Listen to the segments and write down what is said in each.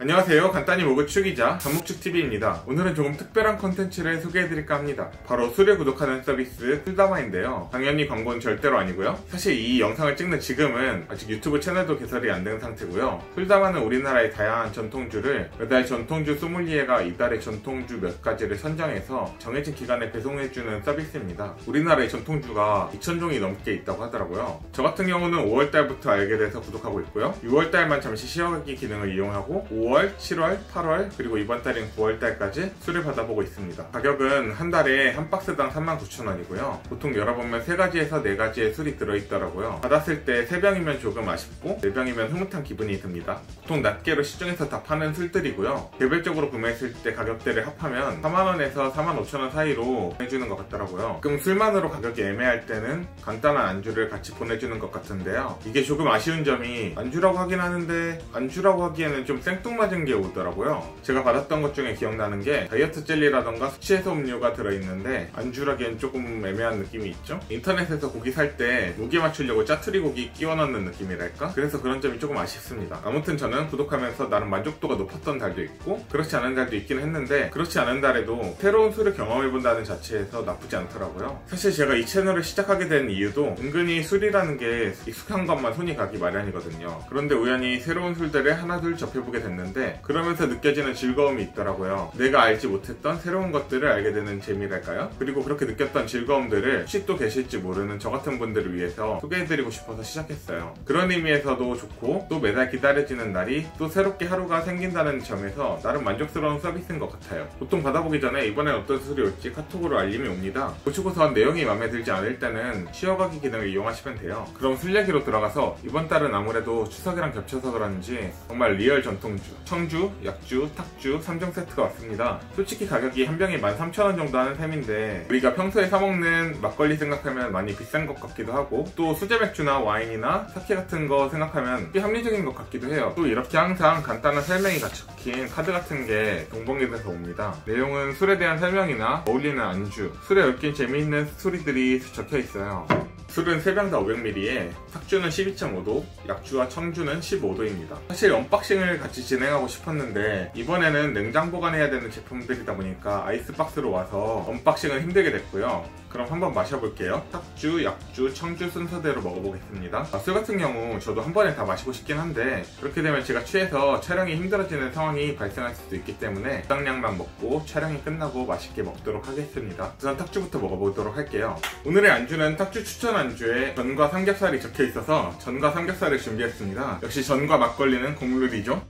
안녕하세요. 간단히 모그 추기자 전목축TV입니다. 오늘은 조금 특별한 컨텐츠를 소개해드릴까 합니다. 바로 술을 구독하는 서비스 술다마인데요. 당연히 광고는 절대로 아니고요. 사실 이 영상을 찍는 지금은 아직 유튜브 채널도 개설이 안 된 상태고요. 술다마는 우리나라의 다양한 전통주를 매달 전통주 소믈리에가 이달의 전통주 몇 가지를 선정해서 정해진 기간에 배송해주는 서비스입니다. 우리나라의 전통주가 2000종이 넘게 있다고 하더라고요. 저 같은 경우는 5월달부터 알게 돼서 구독하고 있고요. 6월달만 잠시 쉬어가기 기능을 이용하고 5월, 7월, 8월, 그리고 이번 달인 9월달까지 술을 받아보고 있습니다. 가격은 한 달에 한 박스당 39,000원이고요. 보통 열어보면 3가지에서 4가지의 술이 들어있더라고요. 받았을 때 3병이면 조금 아쉽고 4병이면 흐뭇한 기분이 듭니다. 보통 낱개로 시중에서 다 파는 술들이고요. 개별적으로 구매했을 때 가격대를 합하면 4만원에서 45,000원 사이로 보내주는 것 같더라고요. 가끔 술만으로 가격이 애매할 때는 간단한 안주를 같이 보내주는 것 같은데요. 이게 조금 아쉬운 점이 안주라고 하긴 하는데 안주라고 하기에는 좀 생뚱맞은 게 오더라고요. 제가 받았던 것 중에 기억나는 게 다이어트 젤리라던가 수치해소 음료가 들어있는데 안주라기엔 조금 애매한 느낌이 있죠? 인터넷에서 고기 살 때 무게 맞추려고 짜투리 고기 끼워 넣는 느낌이랄까? 그래서 그런 점이 조금 아쉽습니다. 아무튼 저는 구독하면서 나름 만족도가 높았던 달도 있고 그렇지 않은 달도 있긴 했는데 그렇지 않은 달에도 새로운 술을 경험해본다는 자체에서 나쁘지 않더라고요. 사실 제가 이 채널을 시작하게 된 이유도 은근히 술이라는 게 익숙한 것만 손이 가기 마련이거든요. 그런데 우연히 새로운 술들을 하나둘 접해보게 됐는데 그러면서 느껴지는 즐거움이 있더라고요. 내가 알지 못했던 새로운 것들을 알게 되는 재미랄까요? 그리고 그렇게 느꼈던 즐거움들을 혹시 또 계실지 모르는 저 같은 분들을 위해서 소개해드리고 싶어서 시작했어요. 그런 의미에서도 좋고 또 매달 기다려지는 날이 또 새롭게 하루가 생긴다는 점에서 나름 만족스러운 서비스인 것 같아요. 보통 받아보기 전에 이번엔 어떤 술이 올지 카톡으로 알림이 옵니다. 보시고선 내용이 마음에 들지 않을 때는 쉬어가기 기능을 이용하시면 돼요. 그럼 술 얘기로 들어가서 이번 달은 아무래도 추석이랑 겹쳐서 그런지 정말 리얼 전통주, 청주, 약주, 탁주 3종 세트가 왔습니다. 솔직히 가격이 한 병에 13,000원 정도 하는 셈인데 우리가 평소에 사먹는 막걸리 생각하면 많이 비싼 것 같기도 하고 또 수제 맥주나 와인이나 사케 같은 거 생각하면 꽤 합리적인 것 같기도 해요. 또 이렇게 항상 간단한 설명이 적힌 카드 같은 게 동봉이 돼서 옵니다. 내용은 술에 대한 설명이나 어울리는 안주, 술에 얽힌 재미있는 스토리들이 적혀 있어요. 술은 3병 다 500ml에 탁주는 12.5도, 약주와 청주는 15도입니다. 사실 언박싱을 같이 진행하고 싶었는데 이번에는 냉장 보관해야 되는 제품들이다 보니까 아이스박스로 와서 언박싱은 힘들게 됐고요. 그럼 한번 마셔볼게요. 탁주, 약주, 청주 순서대로 먹어보겠습니다. 술 같은 경우 저도 한 번에 다 마시고 싶긴 한데 그렇게 되면 제가 취해서 촬영이 힘들어지는 상황이 발생할 수도 있기 때문에 적당량만 먹고 촬영이 끝나고 맛있게 먹도록 하겠습니다. 우선 탁주부터 먹어보도록 할게요. 오늘의 안주는 탁주 추천 안주에 전과 삼겹살이 적혀 있어서 전과 삼겹살을 준비했습니다. 역시 전과 막걸리는 국룰이죠.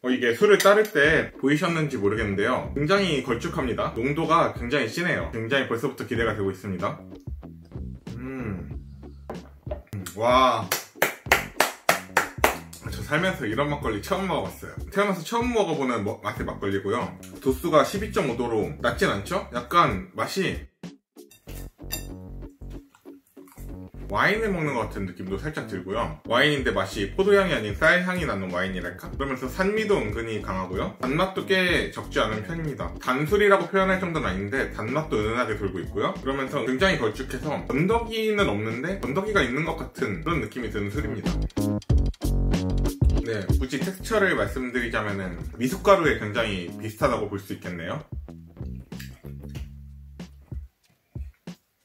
이게 술을 따를 때 보이셨는지 모르겠는데요. 굉장히 걸쭉합니다. 농도가 굉장히 진해요. 굉장히 벌써부터 기대가 되고 있습니다. 와. 저 살면서 이런 막걸리 처음 먹어봤어요. 태어나서 처음 먹어보는 맛의 막걸리고요. 도수가 12.5도로 낮진 않죠? 약간 맛이 와인을 먹는 것 같은 느낌도 살짝 들고요. 와인인데 맛이 포도향이 아닌 쌀향이 나는 와인이랄까? 그러면서 산미도 은근히 강하고요. 단맛도 꽤 적지 않은 편입니다. 단술이라고 표현할 정도는 아닌데 단맛도 은은하게 돌고 있고요. 그러면서 굉장히 걸쭉해서 건더기는 없는데 건더기가 있는 것 같은 그런 느낌이 드는 술입니다. 네, 굳이 텍스처를 말씀드리자면은 미숫가루에 굉장히 비슷하다고 볼 수 있겠네요.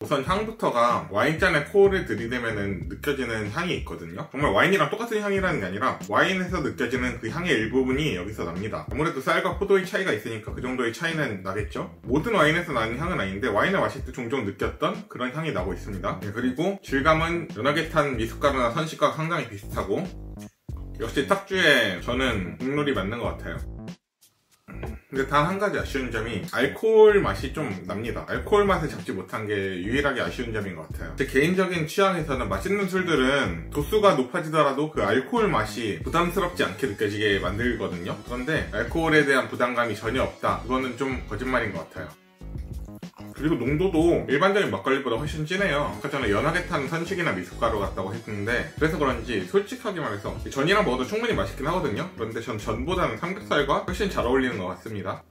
우선 향부터가 와인잔에 코를 들이대면 느껴지는 향이 있거든요. 정말 와인이랑 똑같은 향이라는 게 아니라 와인에서 느껴지는 그 향의 일부분이 여기서 납니다. 아무래도 쌀과 포도의 차이가 있으니까 그 정도의 차이는 나겠죠. 모든 와인에서 나는 향은 아닌데 와인을 마실 때 종종 느꼈던 그런 향이 나고 있습니다. 네, 그리고 질감은 연하게 탄 미숫가루나 선식과 상당히 비슷하고 역시 탁주에 저는 국룰이 맞는 것 같아요. 근데 단 한 가지 아쉬운 점이 알코올 맛이 좀 납니다. 알코올 맛을 잡지 못한 게 유일하게 아쉬운 점인 것 같아요. 제 개인적인 취향에서는 맛있는 술들은 도수가 높아지더라도 그 알코올 맛이 부담스럽지 않게 느껴지게 만들거든요. 그런데 알코올에 대한 부담감이 전혀 없다. 그거는 좀 거짓말인 것 같아요. 그리고 농도도 일반적인 막걸리보다 훨씬 진해요. 아까 전에 연하게 탄 선식이나 미숫가루 같다고 했는데 그래서 그런지 솔직하게 말해서 전이랑 먹어도 충분히 맛있긴 하거든요. 그런데 전 전보다는 삼겹살과 훨씬 잘 어울리는 것 같습니다.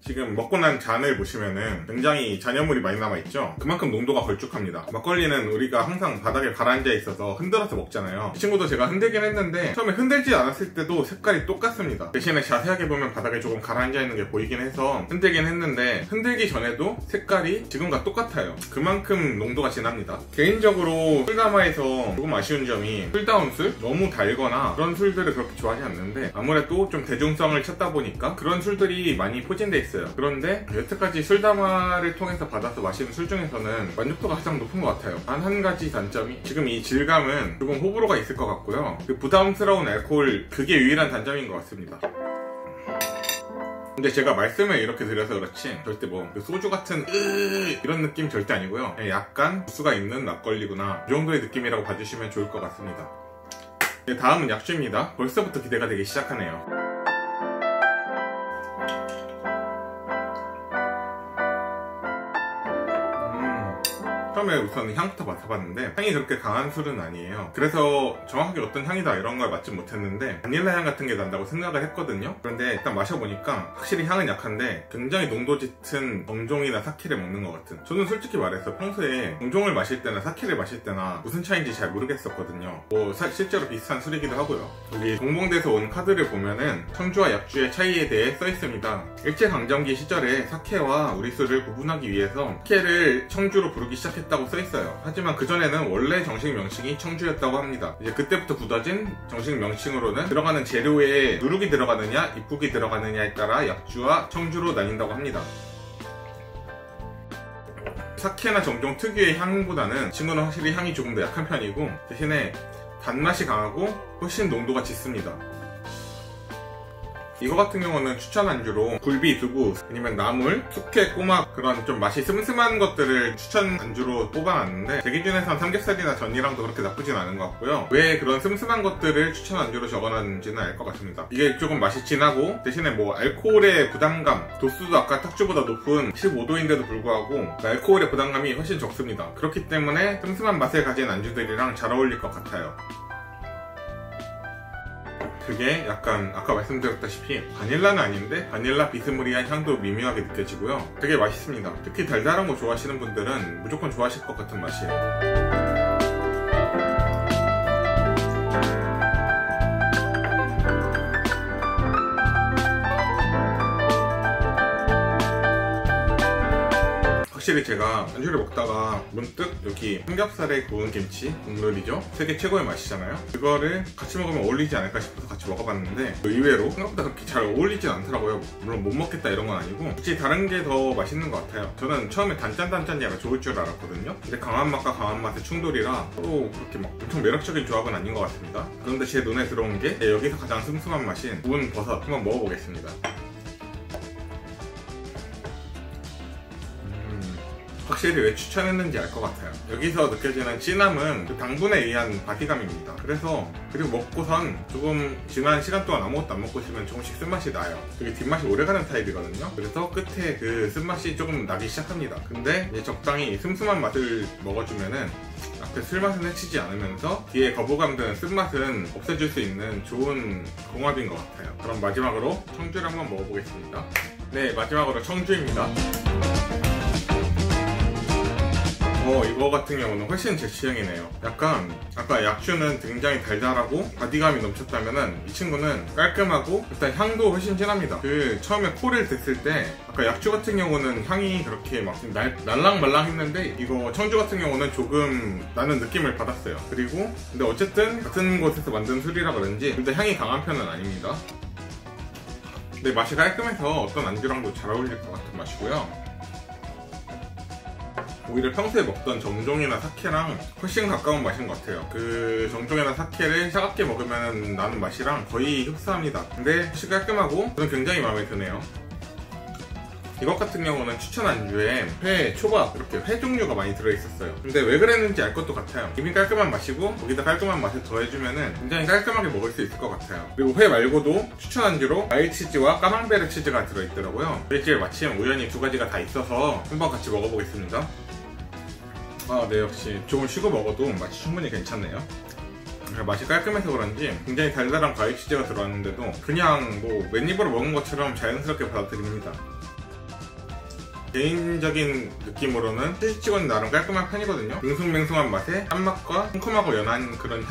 지금 먹고 난 잔을 보시면은 굉장히 잔여물이 많이 남아있죠? 그만큼 농도가 걸쭉합니다. 막걸리는 우리가 항상 바닥에 가라앉아 있어서 흔들어서 먹잖아요. 이 친구도 제가 흔들긴 했는데 처음에 흔들지 않았을 때도 색깔이 똑같습니다. 대신에 자세하게 보면 바닥에 조금 가라앉아 있는 게 보이긴 해서 흔들긴 했는데 흔들기 전에도 색깔이 지금과 똑같아요. 그만큼 농도가 진합니다. 개인적으로 술다마에서 조금 아쉬운 점이 술다운 술? 너무 달거나 그런 술들을 그렇게 좋아하지 않는데 아무래도 좀 대중성을 찾다 보니까 그런 술들이 많이 포진돼 있어요. 그런데 여태까지 술다마를 통해서 받아서 마시는 술 중에서는 만족도가 가장 높은 것 같아요. 단 한 가지 단점이 지금 이 질감은 조금 호불호가 있을 것 같고요. 그 부담스러운 알코올, 그게 유일한 단점인 것 같습니다. 근데 제가 말씀을 이렇게 드려서 그렇지 절대 뭐 소주 같은 이런 느낌 절대 아니고요. 그냥 약간 도수가 있는 막걸리구나 이 정도의 느낌이라고 봐주시면 좋을 것 같습니다. 네, 다음은 약주입니다. 벌써부터 기대가 되기 시작하네요. 처음에 우선 향부터 맡아봤는데 향이 그렇게 강한 술은 아니에요. 그래서 정확하게 어떤 향이다 이런 걸 맡지 못했는데 바닐라 향 같은 게 난다고 생각을 했거든요. 그런데 일단 마셔보니까 확실히 향은 약한데 굉장히 농도 짙은 정종이나 사케를 먹는 것 같은. 저는 솔직히 말해서 평소에 정종을 마실 때나 사케를 마실 때나 무슨 차이인지 잘 모르겠었거든요. 뭐 실제로 비슷한 술이기도 하고요. 여기 공봉대에서 온 카드를 보면은 청주와 약주의 차이에 대해 써있습니다. 일제강점기 시절에 사케와 우리 술을 구분하기 위해서 사케를 청주로 부르기 시작했다고 써있어요. 하지만 그전에는 원래 정식 명칭이 청주였다고 합니다. 이제 그때부터 굳어진 정식 명칭으로는 들어가는 재료에 누룩이 들어가느냐 입국이 들어가느냐에 따라 약주와 청주로 나뉜다고 합니다. 사케나 정종 특유의 향보다는 이 친구는 확실히 향이 조금 더 약한 편이고 대신에 단맛이 강하고 훨씬 농도가 짙습니다. 이거 같은 경우는 추천 안주로 굴비, 두부, 아니면 나물, 숙회, 꼬막 그런 좀 맛이 슴슴한 것들을 추천 안주로 뽑아놨는데 제 기준에선 삼겹살이나 전이랑도 그렇게 나쁘진 않은 것 같고요. 왜 그런 슴슴한 것들을 추천 안주로 적어놨는지는 알 것 같습니다. 이게 조금 맛이 진하고 대신에 뭐 알코올의 부담감, 도수도 아까 탁주보다 높은 15도인데도 불구하고 알코올의 부담감이 훨씬 적습니다. 그렇기 때문에 슴슴한 맛을 가진 안주들이랑 잘 어울릴 것 같아요. 그게 약간 아까 말씀드렸다시피 바닐라는 아닌데 바닐라 비스무리한 향도 미묘하게 느껴지고요. 되게 맛있습니다. 특히 달달한 거 좋아하시는 분들은 무조건 좋아하실 것 같은 맛이에요. 확실히 제가 안주를 먹다가 문득 여기 삼겹살에 구운 김치 국물이죠. 세계 최고의 맛이잖아요. 그거를 같이 먹으면 어울리지 않을까 싶어서 같이 먹어봤는데 의외로 생각보다 그렇게 잘 어울리진 않더라고요. 물론 못 먹겠다 이런 건 아니고 혹시 다른 게 더 맛있는 것 같아요. 저는 처음에 단짠단짠이 약간 좋을 줄 알았거든요. 근데 강한 맛과 강한 맛의 충돌이라 서로 그렇게 막 엄청 매력적인 조합은 아닌 것 같습니다. 그런데 제 눈에 들어온 게 여기서 가장 슴슴한 맛인 구운 버섯 한번 먹어보겠습니다. 확실히 왜 추천했는지 알 것 같아요. 여기서 느껴지는 진함은 그 당분에 의한 바디감입니다. 그리고 먹고선 조금 지난 시간 동안 아무것도 안 먹고 있으면 조금씩 쓴맛이 나요. 되게 뒷맛이 오래가는 타입이거든요. 그래서 끝에 그 쓴맛이 조금 나기 시작합니다. 근데 이제 적당히 슴슴한 맛을 먹어주면은 앞에 술맛은 해치지 않으면서 뒤에 거부감 드는 쓴맛은 없애줄 수 있는 좋은 궁합인 것 같아요. 그럼 마지막으로 청주를 한번 먹어보겠습니다. 네, 마지막으로 청주입니다. 이거 같은 경우는 훨씬 제 취향이네요. 약간 아까 약주는 굉장히 달달하고 바디감이 넘쳤다면은 이 친구는 깔끔하고 일단 향도 훨씬 진합니다. 그 처음에 코를 댔을 때 아까 약주 같은 경우는 향이 그렇게 막 날랑말랑 했는데 이거 청주 같은 경우는 조금 나는 느낌을 받았어요. 근데 어쨌든 같은 곳에서 만든 술이라 그런지 근데 향이 강한 편은 아닙니다. 근데 맛이 깔끔해서 어떤 안주랑도 잘 어울릴 것 같은 맛이고요. 오히려 평소에 먹던 정종이나 사케랑 훨씬 가까운 맛인 것 같아요. 그 정종이나 사케를 차갑게 먹으면 나는 맛이랑 거의 흡사합니다. 근데 훨씬 깔끔하고 저는 굉장히 마음에 드네요. 이것 같은 경우는 추천 안주에 회, 초밥 이렇게 회 종류가 많이 들어있었어요. 근데 왜 그랬는지 알 것도 같아요. 이미 깔끔한 맛이고 거기다 깔끔한 맛을 더해주면은 굉장히 깔끔하게 먹을 수 있을 것 같아요. 그리고 회 말고도 추천 안주로 마일치즈와 까망베르 치즈가 들어있더라고요. 일주일 마침 우연히 두 가지가 다 있어서 한번 같이 먹어보겠습니다. 네, 역시 조금 쉬고 먹어도 맛이 충분히 괜찮네요. 맛이 깔끔해서 그런지 굉장히 달달한 과일 치즈가 들어왔는데도 그냥 뭐 맨입으로 먹은 것처럼 자연스럽게 받아들입니다. 개인적인 느낌으로는 치즈치고는 나름 깔끔한 편이거든요. 밍숭맹숭한 맛에 짠맛과 쿰쿰하고 연한 그런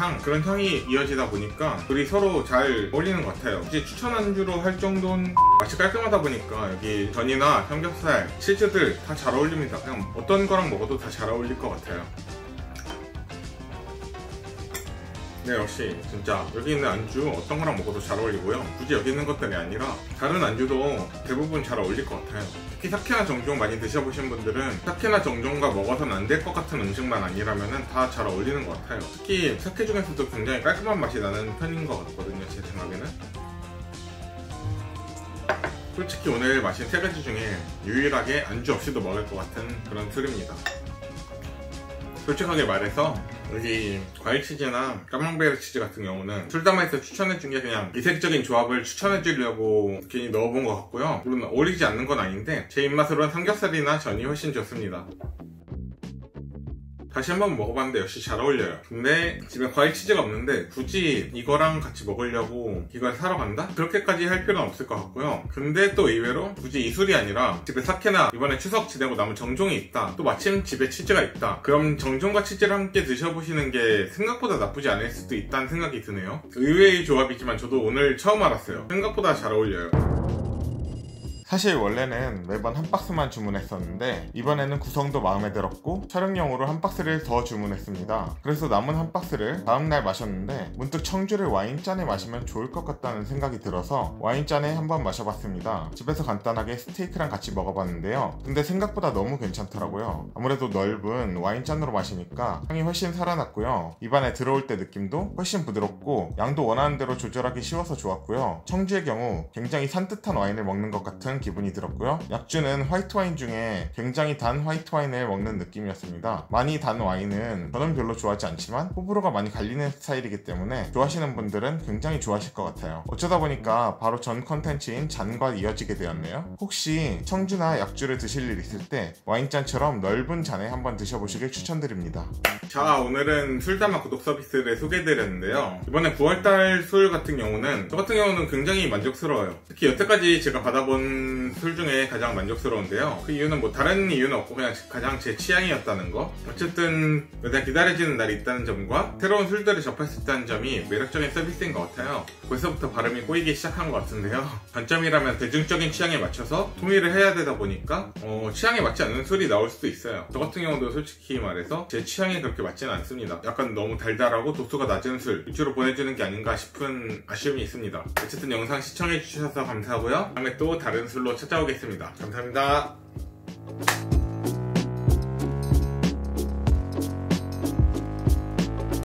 향이 이어지다 보니까 둘이 서로 잘 어울리는 것 같아요. 이제 추천 안주로 할 정도는 맛이 깔끔하다 보니까 여기 전이나 삼겹살, 치즈들 다 잘 어울립니다. 그냥 어떤 거랑 먹어도 다 잘 어울릴 것 같아요. 네, 역시 진짜 여기 있는 안주 어떤 거랑 먹어도 잘 어울리고요. 굳이 여기 있는 것들이 아니라 다른 안주도 대부분 잘 어울릴 것 같아요. 특히 사케나 정종 많이 드셔보신 분들은 사케나 정종과 먹어서는 안 될 것 같은 음식만 아니라면 다 잘 어울리는 것 같아요. 특히 사케 중에서도 굉장히 깔끔한 맛이 나는 편인 것 같거든요, 제 생각에는. 솔직히 오늘 마신 3가지 중에 유일하게 안주 없이도 먹을 것 같은 그런 술입니다. 솔직하게 말해서 여기 과일치즈나 까망베르 치즈 같은 경우는 술담아에서 추천해준 게 그냥 이색적인 조합을 추천해주려고 괜히 넣어본 것 같고요. 물론 어울리지 않는 건 아닌데 제 입맛으로는 삼겹살이나 전이 훨씬 좋습니다. 다시 한번 먹어봤는데 역시 잘 어울려요. 근데 집에 과일치즈가 없는데 굳이 이거랑 같이 먹으려고 이걸 사러 간다? 그렇게까지 할 필요는 없을 것 같고요. 근데 또 의외로 굳이 이 술이 아니라 집에 사케나 이번에 추석 지내고 남은 정종이 있다, 또 마침 집에 치즈가 있다, 그럼 정종과 치즈를 함께 드셔보시는 게 생각보다 나쁘지 않을 수도 있다는 생각이 드네요. 의외의 조합이지만 저도 오늘 처음 알았어요. 생각보다 잘 어울려요. 사실 원래는 매번 한 박스만 주문했었는데 이번에는 구성도 마음에 들었고 촬영용으로 한 박스를 더 주문했습니다. 그래서 남은 한 박스를 다음날 마셨는데 문득 청주를 와인잔에 마시면 좋을 것 같다는 생각이 들어서 와인잔에 한번 마셔봤습니다. 집에서 간단하게 스테이크랑 같이 먹어봤는데요. 근데 생각보다 너무 괜찮더라고요. 아무래도 넓은 와인잔으로 마시니까 향이 훨씬 살아났고요. 입안에 들어올 때 느낌도 훨씬 부드럽고 양도 원하는 대로 조절하기 쉬워서 좋았고요. 청주의 경우 굉장히 산뜻한 와인을 먹는 것 같은 기분이 들었고요. 약주는 화이트 와인 중에 굉장히 단 화이트 와인을 먹는 느낌이었습니다. 많이 단 와인은 저는 별로 좋아하지 않지만 호불호가 많이 갈리는 스타일이기 때문에 좋아하시는 분들은 굉장히 좋아하실 것 같아요. 어쩌다 보니까 바로 전 컨텐츠인 잔과 이어지게 되었네요. 혹시 청주나 약주를 드실 일 있을 때 와인잔처럼 넓은 잔에 한번 드셔보시길 추천드립니다. 자, 오늘은 술담아 구독 서비스를 소개해드렸는데요. 이번에 9월달 술 같은 경우는 저 같은 경우는 굉장히 만족스러워요. 특히 여태까지 제가 받아본 술 중에 가장 만족스러운데요. 그 이유는 뭐 다른 이유는 없고 그냥 가장 제 취향이었다는 거. 어쨌든 매달 기다려지는 날이 있다는 점과 새로운 술들을 접할 수 있다는 점이 매력적인 서비스인 것 같아요. 벌써부터 발음이 꼬이기 시작한 것 같은데요. 단점이라면 대중적인 취향에 맞춰서 통일을 해야 되다 보니까 취향에 맞지 않는 술이 나올 수도 있어요. 저 같은 경우도 솔직히 말해서 제 취향에 그렇게 맞지는 않습니다. 약간 너무 달달하고 도수가 낮은 술 위주로 보내주는 게 아닌가 싶은 아쉬움이 있습니다. 어쨌든 영상 시청해주셔서 감사하고요. 다음에 또 다른 술로 찾아오겠습니다. 감사합니다.